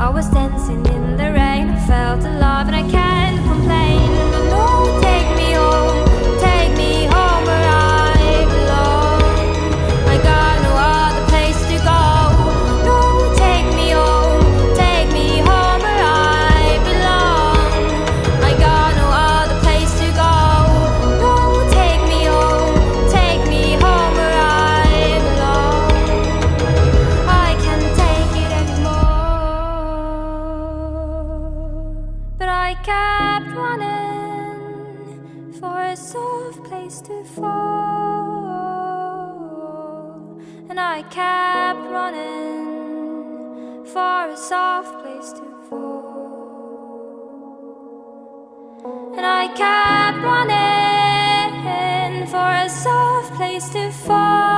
I was dancing in the rain, I felt alive and I can't complain. But no, take me home where I belong. I got no other place to go. No, take me home where I belong. I got no other place to go. No, take me home where I belong. I can't take it anymore. But I kept running for a soft place to fall. And I kept running for a soft place to fall. And I kept running for a soft place to fall.